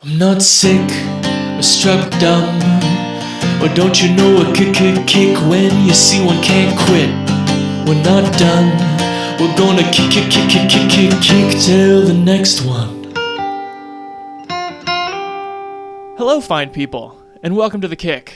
I'm not sick or struck dumb, or don't you know a kick when you see one can't quit? We're not done, we're gonna kick till the next one. Hello, fine people, and welcome to The Kick,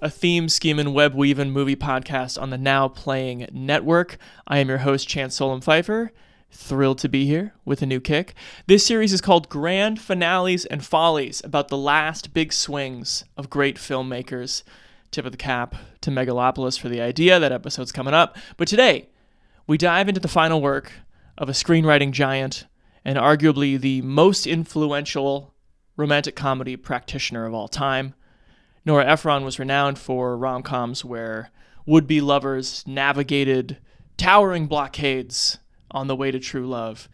a theme-scheming, web-weaving movie podcast on the Now Playing Network. I am your host, Chance Solom Pfeiffer. Thrilled to be here with a new Kick. This series is called Grand Finales and Follies, about the last big swings of great filmmakers. Tip of the cap to Megalopolis for the idea. That episode's coming up. But today, we dive into the final work of a screenwriting giant and arguably the most influential romantic comedy practitioner of all time. Nora Ephron was renowned for rom-coms where would-be lovers navigated towering blockades on the way to true love.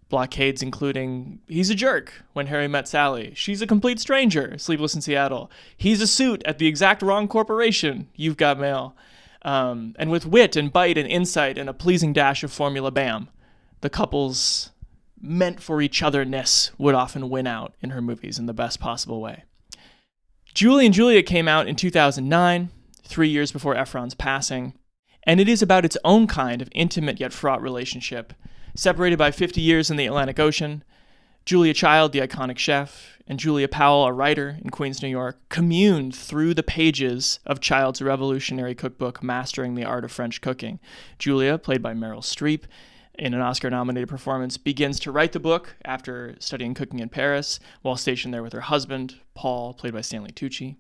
Blockades including, he's a jerk when Harry Met Sally. She's a complete stranger, Sleepless in Seattle. He's a suit at the exact wrong corporation, You've Got Mail. And with wit and bite and insight and a pleasing dash of Formula Bam, the couple's meant for each otherness would often win out in her movies in the best possible way. Julie and Julia came out in 2009, 3 years before Ephron's passing, and it is about its own kind of intimate yet fraught relationship. Separated by 50 years in the Atlantic Ocean, Julia Child, the iconic chef, and Julia Powell, a writer in Queens, New York, communed through the pages of Child's revolutionary cookbook, Mastering the Art of French Cooking. Julia, played by Meryl Streep, in an Oscar-nominated performance, begins to write the book after studying cooking in Paris, while stationed there with her husband, Paul, played by Stanley Tucci.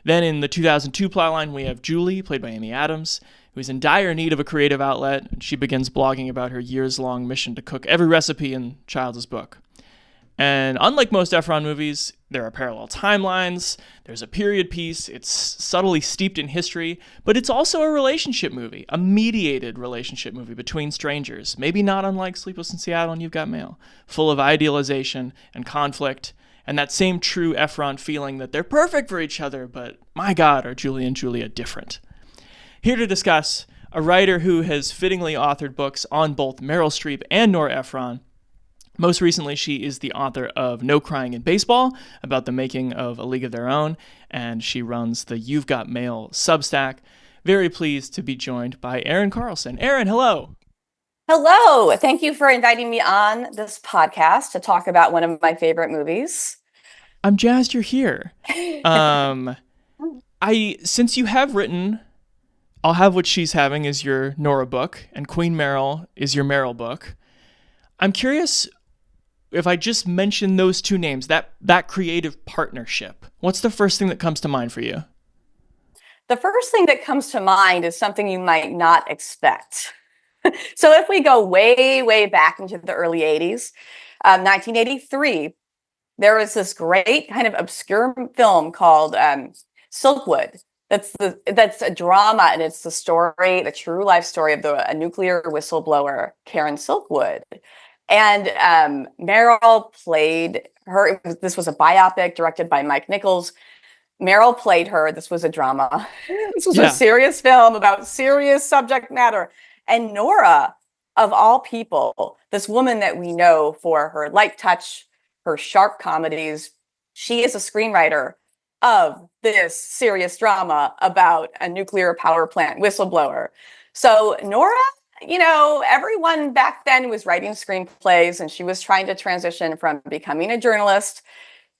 Then in the 2002 plotline, we have Julie, played by Amy Adams, who is in dire need of a creative outlet, and she begins blogging about her years-long mission to cook every recipe in Child's book. And unlike most Ephron movies, there are parallel timelines, there's a period piece, it's subtly steeped in history, but it's also a relationship movie, a mediated relationship movie between strangers, maybe not unlike Sleepless in Seattle and You've Got Mail, full of idealization and conflict, and that same true Ephron feeling that they're perfect for each other, but my God, are Julie and Julia different. Here to discuss, a writer who has fittingly authored books on both Meryl Streep and Nora Ephron. Most recently, she is the author of No Crying in Baseball, about the making of A League of Their Own, and she runs the You've Got Mail Substack. Very pleased to be joined by Erin Carlson. Erin, hello. Hello. Thank you for inviting me on this podcast to talk about one of my favorite movies. I'm jazzed you're here. Since you have written I'll Have What She's Having is your Nora book, and Queen Meryl is your Meryl book. I'm curious if I just mention those two names, that creative partnership. What's the first thing that comes to mind for you? The first thing that comes to mind is something you might not expect. So if we go way, way back into the early 80s, 1983, there was this great kind of obscure film called Silkwood. That's a drama, and it's the true life story of a nuclear whistleblower, Karen Silkwood. And Meryl played her. This was a biopic directed by Mike Nichols. Meryl played her. This was a drama. This was a serious film about serious subject matter. And Nora, of all people, this woman that we know for her light touch, her sharp comedies, she is a screenwriter of this serious drama about a nuclear power plant whistleblower. So Nora, everyone back then was writing screenplays, and she was trying to transition from becoming a journalist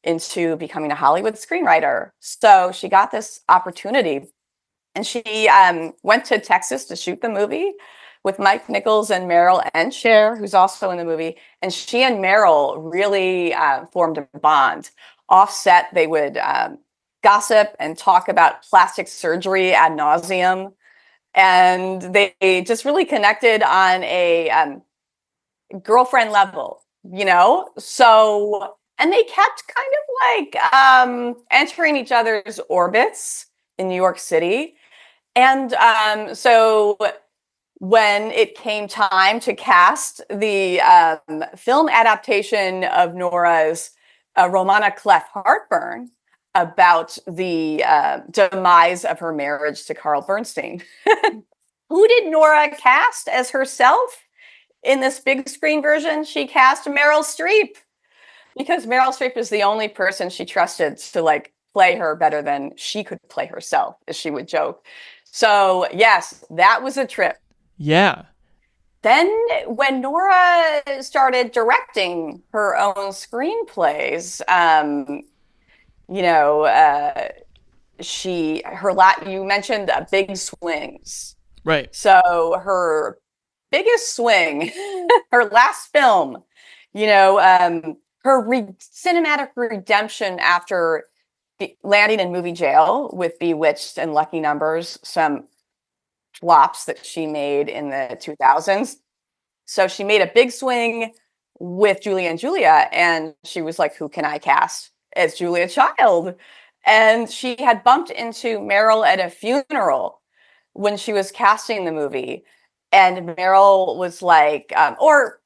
into becoming a Hollywood screenwriter. So she got this opportunity, and she went to Texas to shoot the movie with Mike Nichols and Meryl and Cher, who's also in the movie. And she and Meryl really formed a bond. Offset, they would gossip and talk about plastic surgery ad nauseum. And they just really connected on a girlfriend level, So, and they kept kind of entering each other's orbits in New York City. And so when it came time to cast the film adaptation of Nora's Romana Clef Heartburn, about the demise of her marriage to Carl Bernstein. Who did Nora cast as herself in this big screen version? She cast Meryl Streep. because Meryl Streep is the only person she trusted to like play her better than she could play herself, as she would joke. So yes, that was a trip. Yeah. Then when Nora started directing her own screenplays, you know, you mentioned big swings. Right. So her biggest swing, her last film, her cinematic redemption after landing in movie jail with Bewitched and Lucky Numbers, some flops that she made in the 2000s. So she made a big swing with Julia and Julia, and she was like, who can I cast as Julia Child? And she had bumped into Meryl at a funeral when she was casting the movie. And Meryl was like, or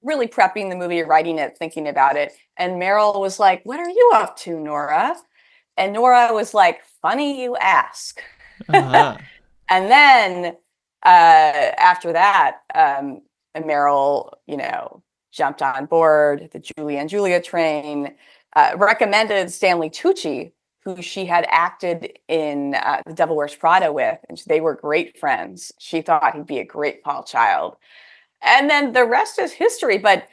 really prepping the movie, writing it, thinking about it. And Meryl was like, what are you up to, Nora? And Nora was like, funny you ask. Uh-huh. And then after that, Meryl, jumped on board the Julia and Julia train, recommended Stanley Tucci, who she had acted in The Devil Wears Prada with, and they were great friends. She thought he'd be a great Paul Child. And then the rest is history. But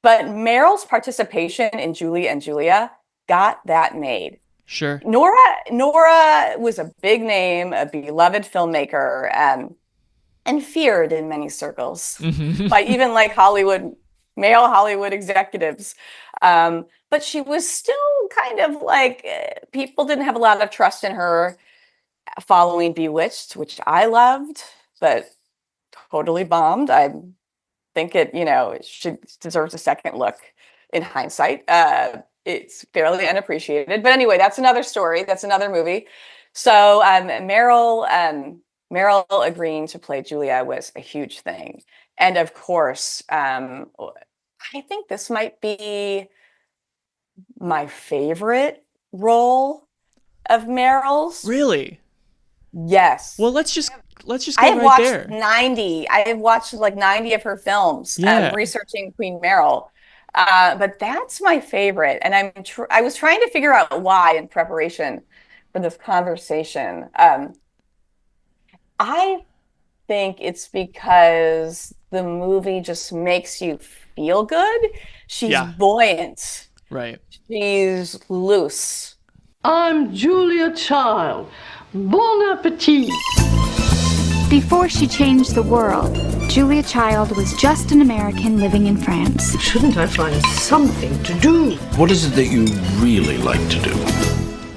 Meryl's participation in Julia and Julia got that made. Sure. Nora was a big name, a beloved filmmaker, and feared in many circles by even like male Hollywood executives. But she was still kind of like, people didn't have a lot of trust in her following Bewitched, which I loved, but totally bombed. I think it deserves a second look in hindsight. It's fairly unappreciated. But anyway, that's another story. That's another movie. So Meryl agreeing to play Julia was a huge thing. And of course, I think this might be my favorite role of Meryl's. Really? Yes. Well, let's just go right there. I have watched like 90 of her films. Researching Queen Meryl. But that's my favorite. And I was trying to figure out why in preparation for this conversation. I think it's because the movie just makes you feel good. She's buoyant. Right. She's loose. I'm Julia Child. Bon appetit. Before she changed the world, Julia Child was just an American living in France. Shouldn't I find something to do? What is it that you really like to do?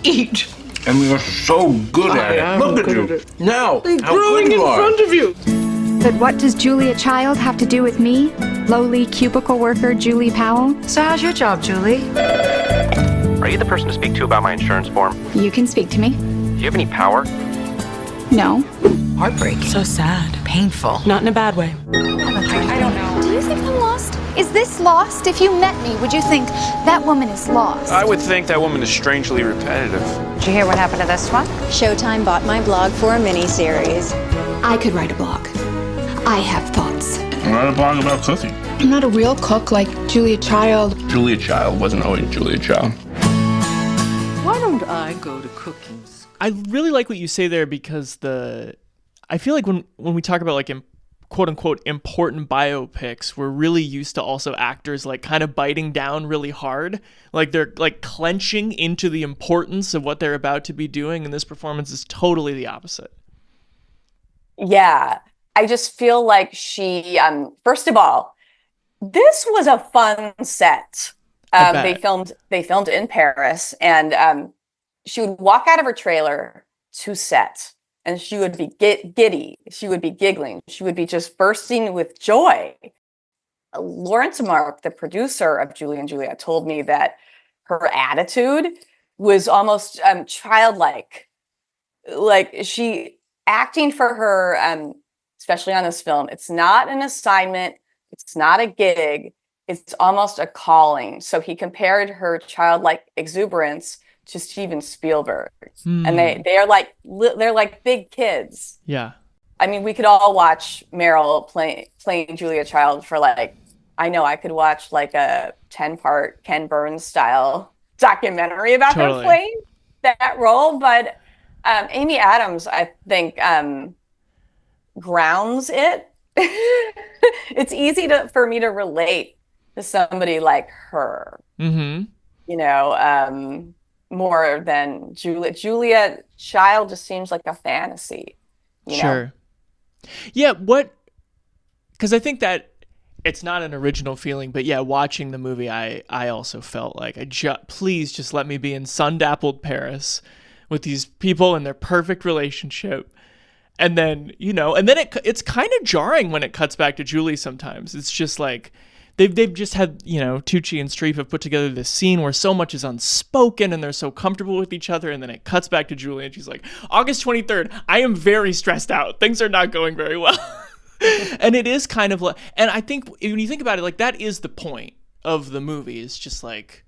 Eat. And you're so good at it. Look at you. Now, They're how growing good in you are. front of you. But what does Julia Child have to do with me, lowly cubicle worker Julie Powell? So how's your job, Julie? Are you the person to speak to about my insurance form? You can speak to me. Do you have any power? No. Heartbreaking. So sad. Painful. Not in a bad way. I don't know. Do you think I'm lost? Is this lost? If you met me, would you think that woman is lost? I would think that woman is strangely repetitive. Did you hear what happened to this one? Showtime bought my blog for a mini-series. I could write a blog. I have thoughts. Write a blog about cooking. I'm not a real cook like Julia Child. Julia Child wasn't always Julia Child. Why don't I go to cooking school? I really like what you say there because I feel like when we talk about like quote unquote important biopics, we're really used to also actors like kind of biting down really hard. Like they're like clenching into the importance of what they're about to be doing. And this performance is totally the opposite. Yeah. I just feel like she, first of all, this was a fun set. They filmed in Paris, and she would walk out of her trailer to set, and she would be giddy. She would be giggling. She would be just bursting with joy. Lawrence Mark, the producer of Julia and Julia, told me that her attitude was almost childlike. Like she acting for her, especially on this film, it's not an assignment. It's not a gig. It's almost a calling. So he compared her childlike exuberance to Steven Spielberg. And they're like big kids. Yeah. I mean, we could all watch Meryl playing Julia Child for like I know I could watch like a 10-part Ken Burns style documentary about her Totally. playing that role, but Amy Adams, I think, grounds it. It's easy for me to relate to somebody like her, Mm-hmm. you know, more than Julia. Julia Child just seems like a fantasy, you know? Sure. Yeah, because I think that it's not an original feeling, but yeah, watching the movie, I also felt like please just let me be in sun-dappled Paris with these people and their perfect relationship. And then, it's kind of jarring when it cuts back to Julie sometimes. It's just like they've just had, Tucci and Streep have put together this scene where so much is unspoken and they're so comfortable with each other. And then it cuts back to Julie and she's like, August 23rd, I am very stressed out. Things are not going very well. And it is kind of like, and I think when you think about it, like that is the point of the movie. It's just like,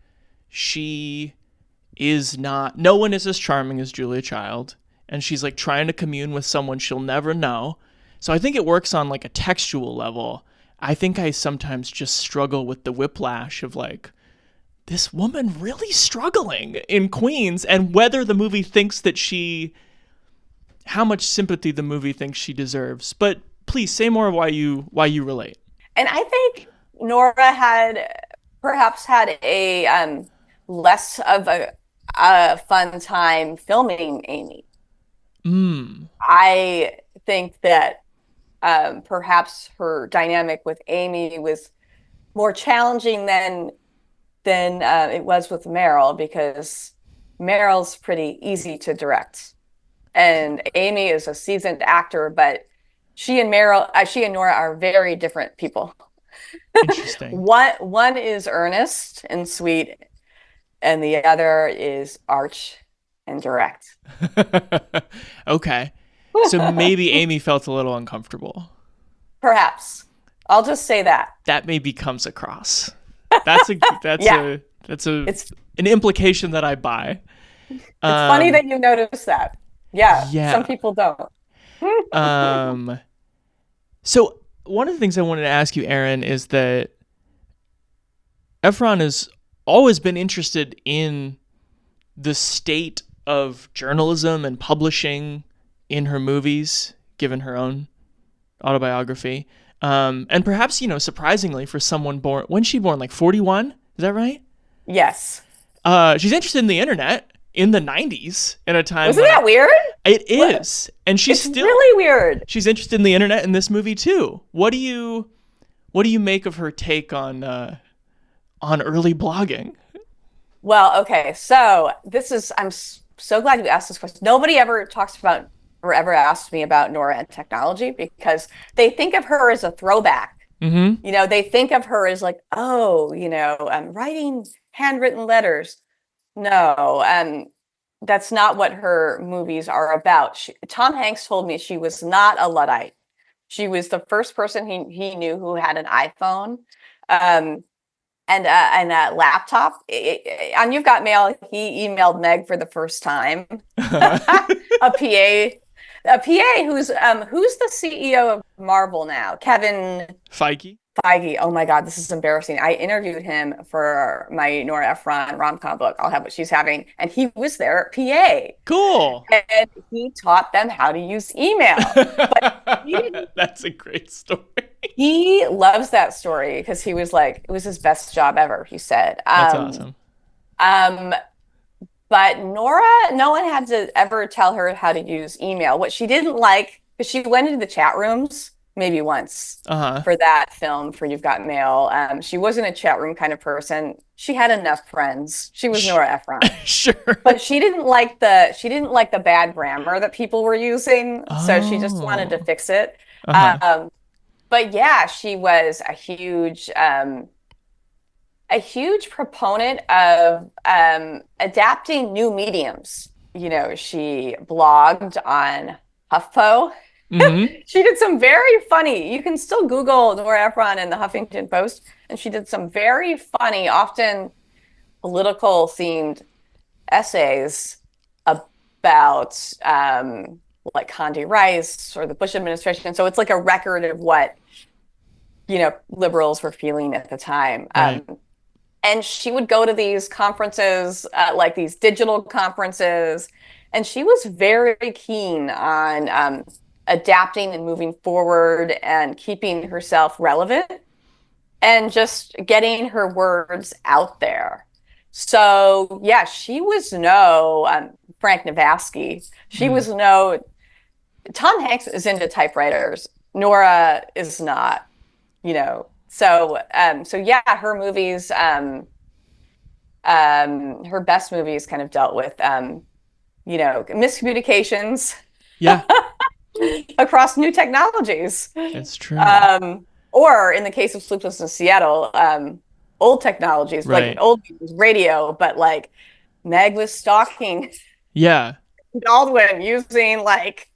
no one is as charming as Julia Child. And she's like trying to commune with someone she'll never know. So I think it works on like a textual level. I think I sometimes just struggle with the whiplash of like, this woman really struggling in Queens, and whether the movie thinks that how much sympathy the movie thinks she deserves. But please say more of why you relate. And I think Nora perhaps had a less of a fun time filming Amy. I think that perhaps her dynamic with Amy was more challenging than it was with Meryl, because Meryl's pretty easy to direct, and Amy is a seasoned actor, but she and Nora are very different people. Interesting. One is earnest and sweet, and the other is arch and direct. Okay. So maybe Amy felt a little uncomfortable. Perhaps. I'll just say that. That maybe comes across. That's an implication that I buy. It's funny that you notice that. Yeah. Some people don't. So one of the things I wanted to ask you, Erin, is that Ephron has always been interested in the state of journalism and publishing in her movies, given her own autobiography. And perhaps, surprisingly for someone born, when's she born? Like 41? Is that right? Yes. She's interested in the internet in the 90s, in a time. Isn't that weird? It is. And it's really weird. She's interested in the internet in this movie too. What do you make of her take on early blogging? Well, okay. So I'm so glad you asked this question. Nobody ever talks about or ever asked me about Nora and technology, because they think of her as a throwback. Mm-hmm. They think of her as like, writing handwritten letters. No, that's not what her movies are about. Tom Hanks told me she was not a Luddite. She was the first person he knew who had an iPhone and a laptop. On You've Got Mail, he emailed Meg for the first time. A PA who's the CEO of Marvel now, Kevin Feige. Oh my God, this is embarrassing. I interviewed him for my Nora Ephron rom-com book, I'll Have What She's Having, and he was their PA. Cool. And he taught them how to use email. But that's a great story. He loves that story because he was like, it was his best job ever, he said. That's awesome. But Nora, no one had to ever tell her how to use email. What she didn't like, because she went into the chat rooms maybe once for that film, for You've Got Mail. She wasn't a chat room kind of person. She had enough friends. She was Nora Ephron. Sure. But she didn't like the bad grammar that people were using. So she just wanted to fix it. But yeah, she was a huge proponent of adapting new mediums. She blogged on HuffPo. Mm-hmm. She did some very funny, you can still Google Nora Ephron and the Huffington Post, and she did some very funny, often political themed essays about like Condi Rice or the Bush administration. So it's like a record of what liberals were feeling at the time. Right. And she would go to these conferences, like these digital conferences, and she was very keen on adapting and moving forward and keeping herself relevant and just getting her words out there. So, yeah, she was no Frank Navasky. She was no Tom Hanks is into typewriters. Nora is not, So yeah, her movies, her best movies kind of dealt with, miscommunications. Yeah. Across new technologies. It's true. Or in the case of Sleepless in Seattle, old technologies, right. like old radio, but like Meg was stalking Baldwin using like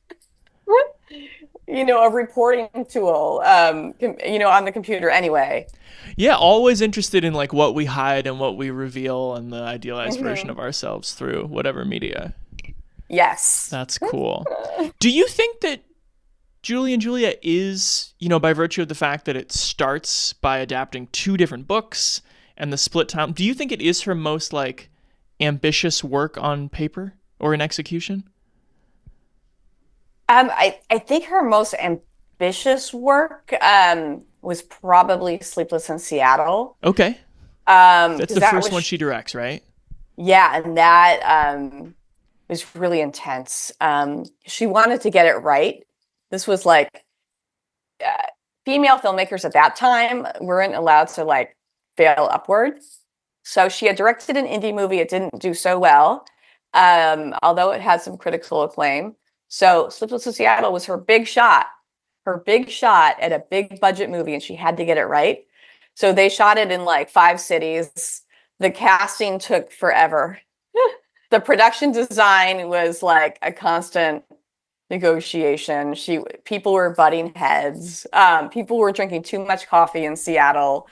a reporting tool, on the computer anyway. Yeah, always interested in like what we hide and what we reveal and the idealized version of ourselves through whatever media. Yes. That's cool. Do you think that Julie and Julia is, by virtue of the fact that it starts by adapting 2 different books and the split time, do you think it is her most like ambitious work on paper or in execution? I think her most ambitious work was probably Sleepless in Seattle. Okay. That's the first one she directs, right? Yeah, and that was really intense. She wanted to get it right. This was like female filmmakers at that time weren't allowed to like fail upward. So she had directed an indie movie. It didn't do so well, although it had some critical acclaim. So Sleepless in Seattle was her big shot at a big budget movie, and she had to get it right. So they shot it in like 5 cities. The casting took forever. The production design was like a constant negotiation. People were butting heads. People were drinking too much coffee in Seattle.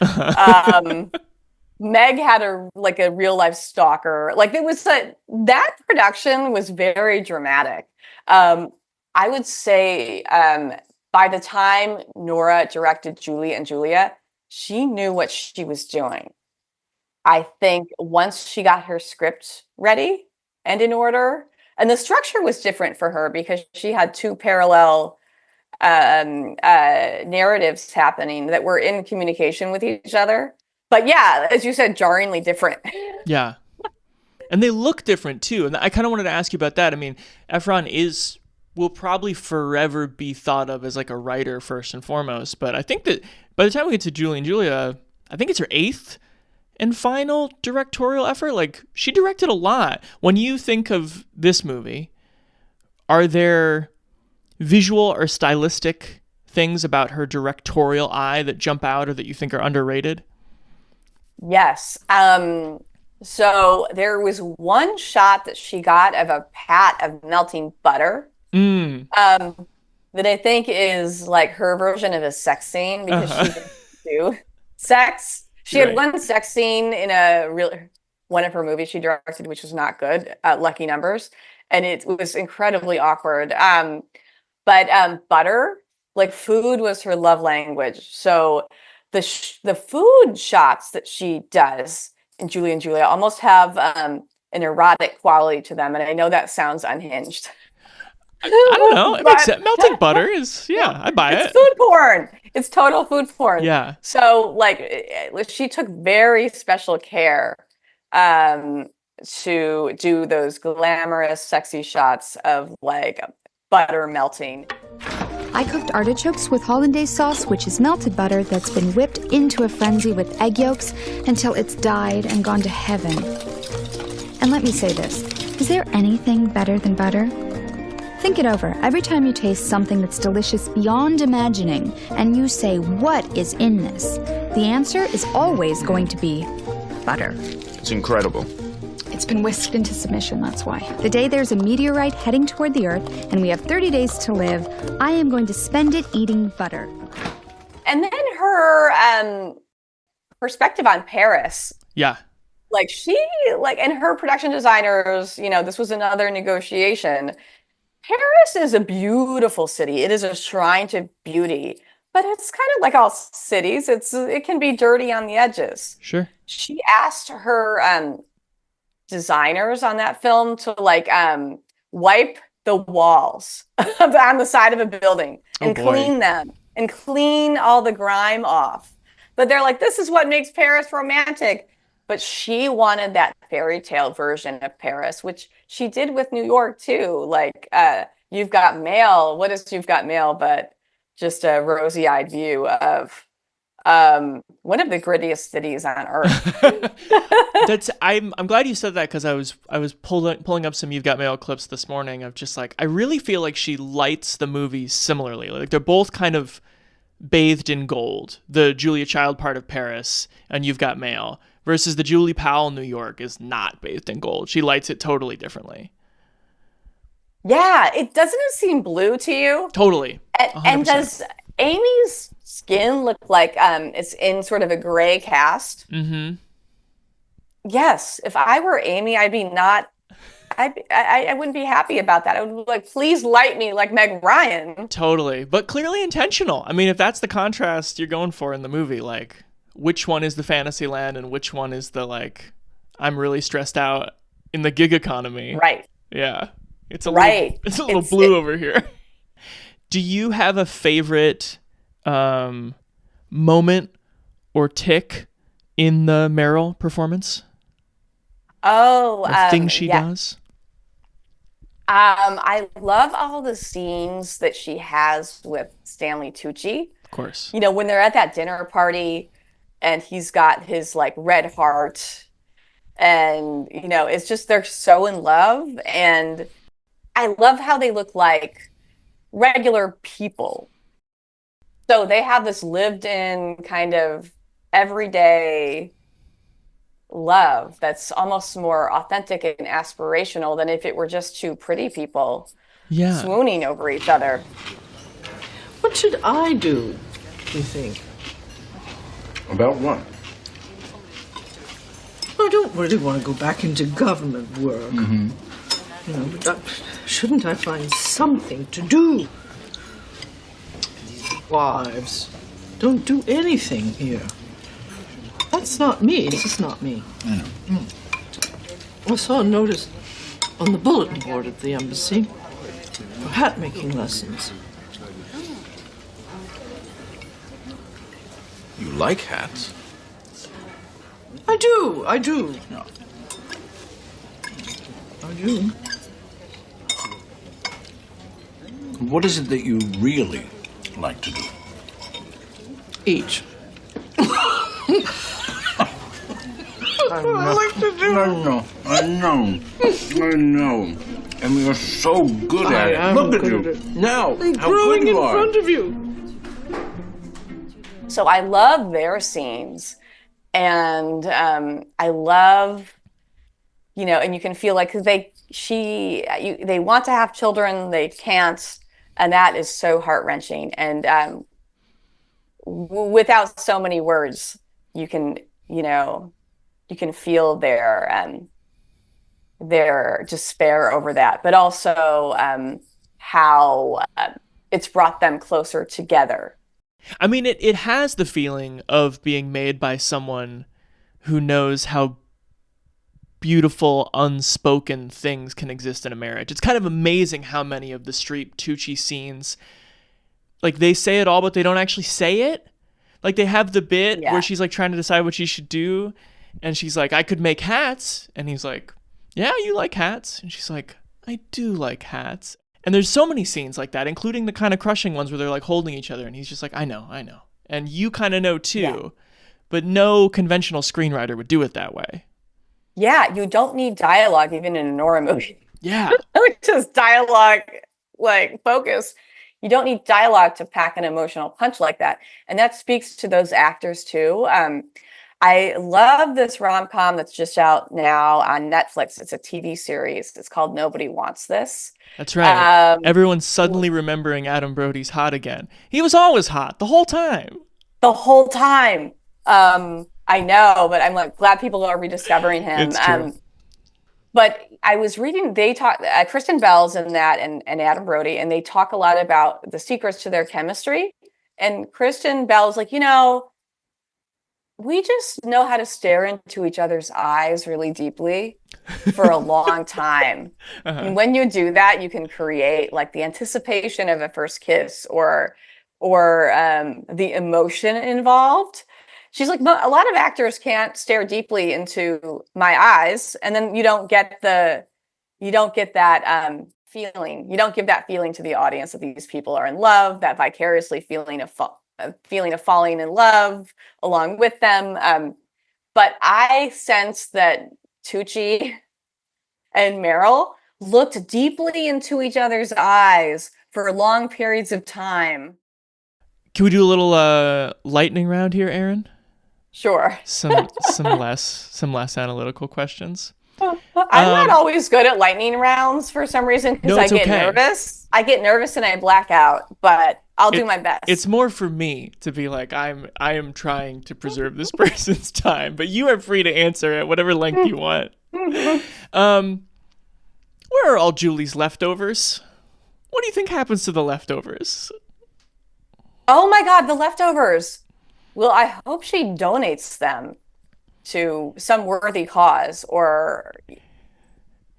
Meg had a real life stalker. Like that production was very dramatic. I would say by the time Nora directed Julie and Julia, she knew what she was doing. I think once she got her script ready and in order, and the structure was different for her because she had 2 parallel narratives happening that were in communication with each other. But yeah, as you said, jarringly different. Yeah. And they look different too. And I kind of wanted to ask you about that. I mean, Ephron will probably forever be thought of as like a writer first and foremost. But I think that by the time we get to Julie and Julia, I think it's her 8th and final directorial effort. Like, she directed a lot. When you think of this movie, are there visual or stylistic things about her directorial eye that jump out or that you think are underrated? Yes. So there was one shot that she got of a pat of melting butter that I think is like her version of a sex scene, because she didn't do sex. She had one sex scene in one of her movies she directed, which was not good, Lucky Numbers, and it was incredibly awkward. But butter, like food, was her love language. So the food shots that she does in Julie and Julia almost have an erotic quality to them, and I know that sounds unhinged. I don't know. It makes sense. Melting butter is, I buy it. It's food porn. It's total food porn. Yeah. So, like, she took very special care to do those glamorous, sexy shots of, like, butter melting. I cooked artichokes with hollandaise sauce, which is melted butter that's been whipped into a frenzy with egg yolks until it's dyed and gone to heaven. And let me say this, is there anything better than butter? Think it over. Every time you taste something that's delicious beyond imagining, and you say, what is in this? The answer is always going to be butter. It's incredible. It's been whisked into submission, that's why. The day there's a meteorite heading toward the Earth, and we have 30 days to live, I am going to spend it eating butter. And then her perspective on Paris. Yeah. Like, and her production designers, this was another negotiation. Paris is a beautiful city. It is a shrine to beauty, but it's kind of like all cities. It can be dirty on the edges. Sure. She asked her designers on that film to like wipe the walls on the side of a building and clean them and clean all the grime off. But they're like, this is what makes Paris romantic. But she wanted that fairy tale version of Paris, which she did with New York too. Like, You've Got Mail. What is You've Got Mail but just a rosy-eyed view of one of the grittiest cities on earth. I'm glad you said that, because I was pulling up some You've Got Mail clips this morning of just like, I really feel like she lights the movies similarly. Like they're both kind of bathed in gold. The Julia Child part of Paris and You've Got Mail versus the Julie Powell New York is not bathed in gold. She lights it totally differently. Yeah, doesn't it seem blue to you? Totally. And does Amy's skin look like it's in sort of a gray cast? Mm-hmm. Yes. If I were Amy, I wouldn't be happy about that. I would be like, please light me like Meg Ryan. Totally. But clearly intentional. I mean, if that's the contrast you're going for in the movie, like, which one is the fantasy land and which one is the, like, I'm really stressed out in the gig economy. Right. Yeah. It's a little blue over here. Do you have a favorite moment or tick in the Meryl performance? Oh, thing she does? I love all the scenes that she has with Stanley Tucci. Of course. You know, when they're at that dinner party and he's got his like red heart and, you know, it's just, they're so in love. And I love how they look like regular people. So they have this lived in kind of everyday love that's almost more authentic and aspirational than if it were just two pretty people swooning over each other. What should I do, you think? About what? I don't really want to go back into government work. Mm-hmm. You know, but shouldn't I find something to do? These wives don't do anything here. That's not me. This is not me. I know. I saw a notice on the bulletin board at the embassy for hat-making lessons. You like hats? I do. No. I do. What is it that you really like to do? Eat. I like to do. I know. And you're so good at it. Look at you. Now, I'm how growing good in you are. front of you. So I love their scenes. And I love, you know, and you can feel like, because they want to have children, they can't. And that is so heart-wrenching. And without so many words, you can feel their despair over that, but also how it's brought them closer together. I mean, it has the feeling of being made by someone who knows how beautiful, unspoken things can exist in a marriage. It's kind of amazing how many of the Streep Tucci scenes, like, they say it all, but they don't actually say it. Like, they have the bit where she's like trying to decide what she should do, and she's like, I could make hats. And he's like, yeah, you like hats. And she's like, I do like hats. And there's so many scenes like that, including the kind of crushing ones where they're like holding each other. And he's just like, I know. And you kind of know too, but no conventional screenwriter would do it that way. Yeah, you don't need dialogue even in a Nora movie. Yeah. Just dialogue, like, focus. You don't need dialogue to pack an emotional punch like that. And that speaks to those actors too. I love this rom-com that's just out now on Netflix. It's a TV series. It's called Nobody Wants This. That's right. Everyone's suddenly remembering Adam Brody's hot again. He was always hot the whole time. The whole time. I know, but I'm like glad people are rediscovering him. It's true. But I was reading, they talk, Kristen Bell's in that and Adam Brody, and they talk a lot about the secrets to their chemistry. And Kristen Bell's like, you know, we just know how to stare into each other's eyes really deeply for a long time. And when you do that, you can create like the anticipation of a first kiss or the emotion involved. She's like, a lot of actors can't stare deeply into my eyes, and then you don't get that feeling. You don't give that feeling to the audience that these people are in love, that vicariously feeling of falling in love along with them. But I sense that Tucci and Meryl looked deeply into each other's eyes for long periods of time. Can we do a little lightning round here, Erin? Sure. Some less analytical questions. I'm not always good at lightning rounds for some reason because I get nervous. I get nervous and I black out, but I'll do my best. It's more for me to be like, I am trying to preserve this person's time, but you are free to answer at whatever length you want. Where are all Julie's leftovers? What do you think happens to the leftovers? Oh my God, the leftovers. Well, I hope she donates them to some worthy cause or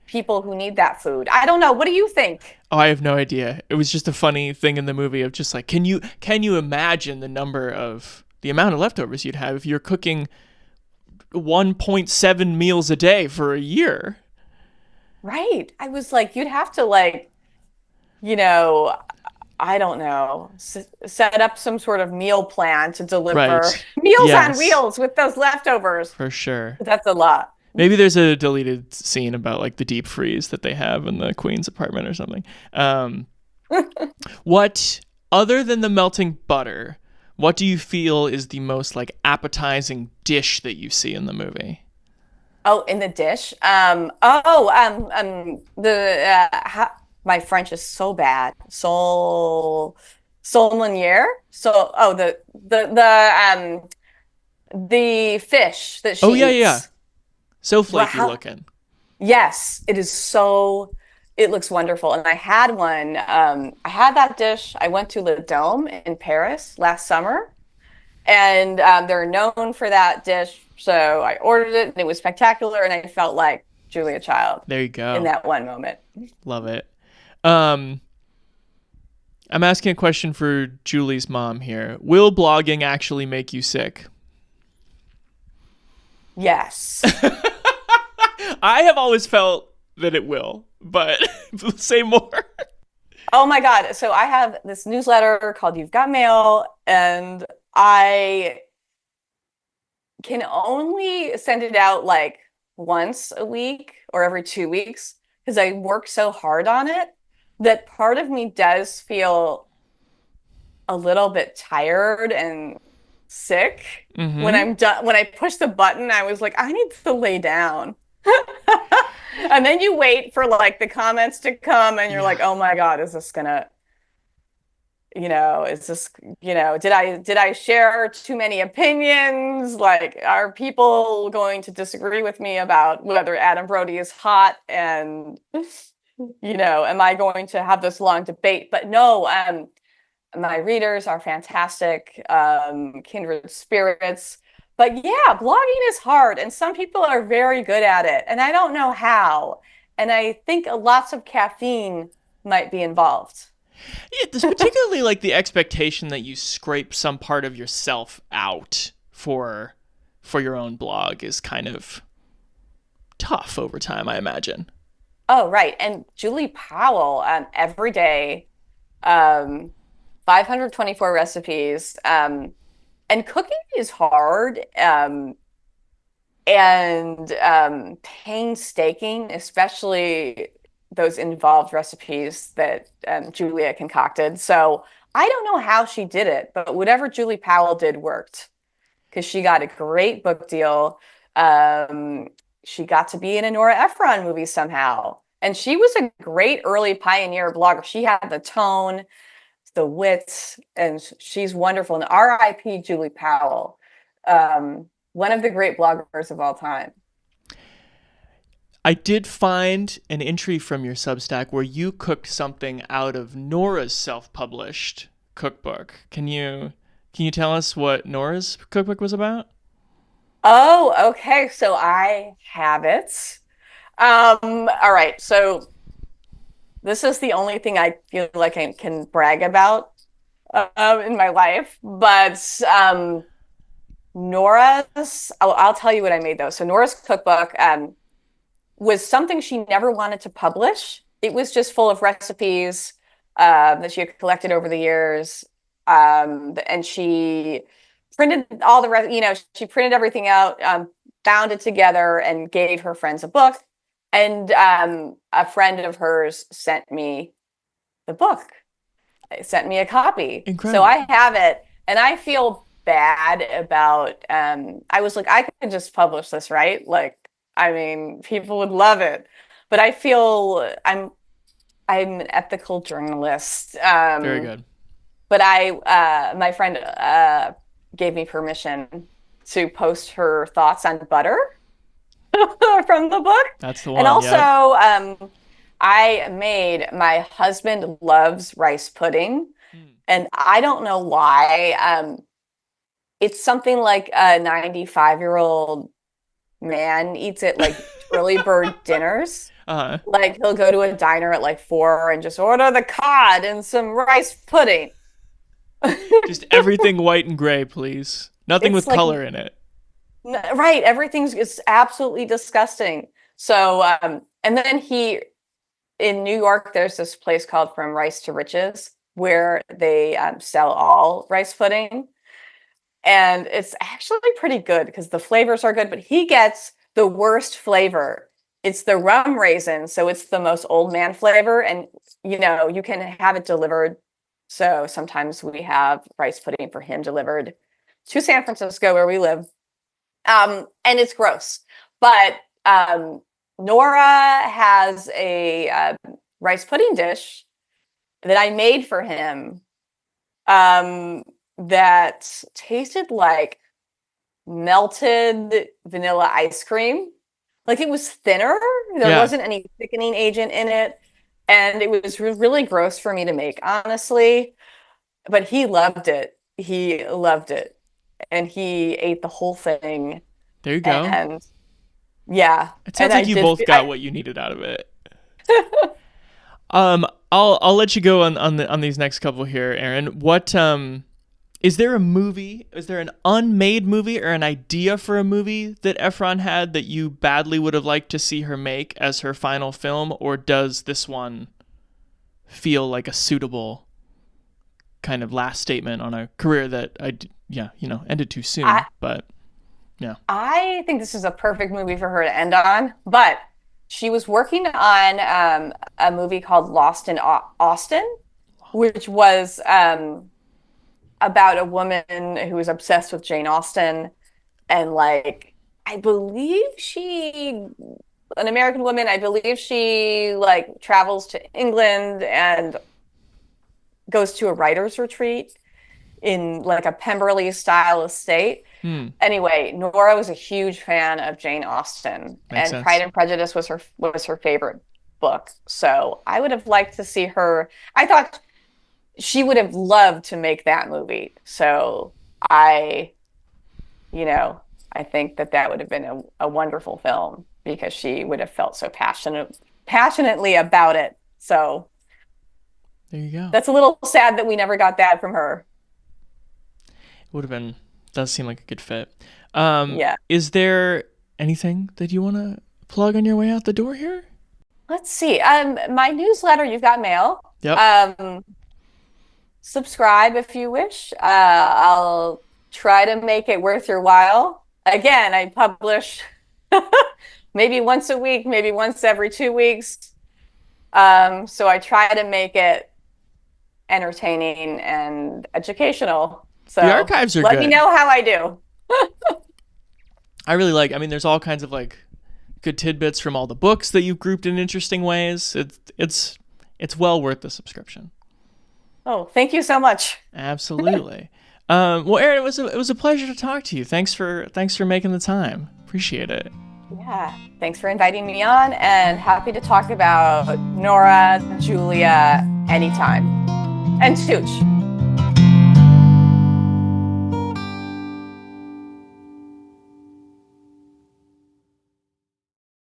people who need that food. I don't know. What do you think? Oh, I have no idea. It was just a funny thing in the movie of just like, can you imagine the amount of leftovers you'd have if you're cooking 1.7 meals a day for a year? Right. I was like, you'd have to like, you know, I don't know, set up some sort of meal plan to deliver meals on wheels with those leftovers. For sure. That's a lot. Maybe there's a deleted scene about like the deep freeze that they have in the Queen's apartment or something. What, other than the melting butter, what do you feel is the most like appetizing dish that you see in the movie? Oh, in the dish? My French is so bad. Saumonier. The fish that she eats. Yeah. So flaky looking. Yes, it is so. It looks wonderful. And I had one. I had that dish. I went to Le Dome in Paris last summer, and they're known for that dish. So I ordered it, and it was spectacular. And I felt like Julia Child. There you go. In that one moment. Love it. I'm asking a question for Julie's mom here. Will blogging actually make you sick? Yes. I have always felt that it will, but say more. Oh my God. So I have this newsletter called You've Got Mail, and I can only send it out like once a week or every 2 weeks because I work so hard on it that part of me does feel a little bit tired and sick. When I'm done. When I push the button, I was like, I need to lay down. And then you wait for like the comments to come and you're like, oh my God, is this gonna, did I share too many opinions? Like, are people going to disagree with me about whether Adam Brody is hot? And am I going to have this long debate? But no, my readers are fantastic, kindred spirits. But yeah, blogging is hard, and some people are very good at it, and I don't know how. And I think lots of caffeine might be involved. Yeah, this particularly like the expectation that you scrape some part of yourself out for your own blog is kind of tough over time, I imagine. Oh, right. And Julie Powell, every day, 524 recipes. And cooking is hard and painstaking, especially those involved recipes that Julia concocted. So I don't know how she did it, but whatever Julie Powell did worked because she got a great book deal. She got to be in a Nora Ephron movie somehow. And she was a great early pioneer blogger. She had the tone, the wit, and she's wonderful. And R.I.P. Julie Powell, one of the great bloggers of all time. I did find an entry from your Substack where you cooked something out of Nora's self-published cookbook. Can you tell us what Nora's cookbook was about? Oh, okay. So I have it. All right. So this is the only thing I feel like I can brag about in my life. But I'll tell you what I made though. So Nora's cookbook was something she never wanted to publish. It was just full of recipes that she had collected over the years. And she printed all she printed everything out, bound it together, and gave her friends a book. And a friend of hers sent me the book. It sent me a copy. Incredible. So I have it, and I feel bad about. I was like, I could just publish this, right? Like, I mean, people would love it, but I feel I'm an ethical journalist. Very good. But my friend gave me permission to post her thoughts on butter from the book. That's the one. And also, I made My Husband Loves Rice Pudding, and I don't know why. It's something like a 95-year-old man eats it like early bird dinners. Uh-huh. Like he'll go to a diner at like 4 and just order the cod and some rice pudding. Just everything white and gray, please. Nothing with color in it. Right. Everything's is absolutely disgusting. So, and then in New York, there's this place called From Rice to Riches where they sell all rice pudding. And it's actually pretty good because the flavors are good, but he gets the worst flavor. It's the rum raisin. So it's the most old man flavor. And, you can have it delivered. So sometimes we have rice pudding for him delivered to San Francisco where we live. And it's gross. But Nora has a rice pudding dish that I made for him that tasted like melted vanilla ice cream. Like it was thinner. There wasn't any thickening agent in it. And it was really gross for me to make, honestly. But he loved it. He loved it. And he ate the whole thing. There you go. And yeah. It sounds like you both got what you needed out of it. I'll let you go on these next couple here, Erin. What is there a movie? Is there an unmade movie or an idea for a movie that Ephron had that you badly would have liked to see her make as her final film, or does this one feel like a suitable kind of last statement on a career that ended too soon? I think this is a perfect movie for her to end on, but she was working on a movie called Lost in Austin, which was about a woman who was obsessed with Jane Austen, and like I believe an American woman, I believe she like travels to England and goes to a writer's retreat in like a Pemberley style estate. Anyway, Nora was a huge fan of Jane Austen. Makes and sense. Pride and Prejudice was her favorite book. So I would have liked to see her. I thought she would have loved to make that movie. So I think that would have been a wonderful film because she would have felt so passionately about it. So there you go. That's a little sad that we never got that from her. Does seem like a good fit. Yeah. Is there anything that you want to plug on your way out the door here? Let's see. My newsletter, You've Got Mail. Yep. Subscribe if you wish. I'll try to make it worth your while. Again, I publish maybe once a week, maybe once every 2 weeks. So I try to make it entertaining and educational. So the archives are let good. me know how I do. I really there's all kinds of like good tidbits from all the books that you've grouped in interesting ways. It's well worth the subscription. Oh, thank you so much. Absolutely. Well, Erin, it was a pleasure to talk to you. Thanks for making the time. Appreciate it. Yeah, thanks for inviting me on, and happy to talk about Nora, Julia, anytime. And Stooch.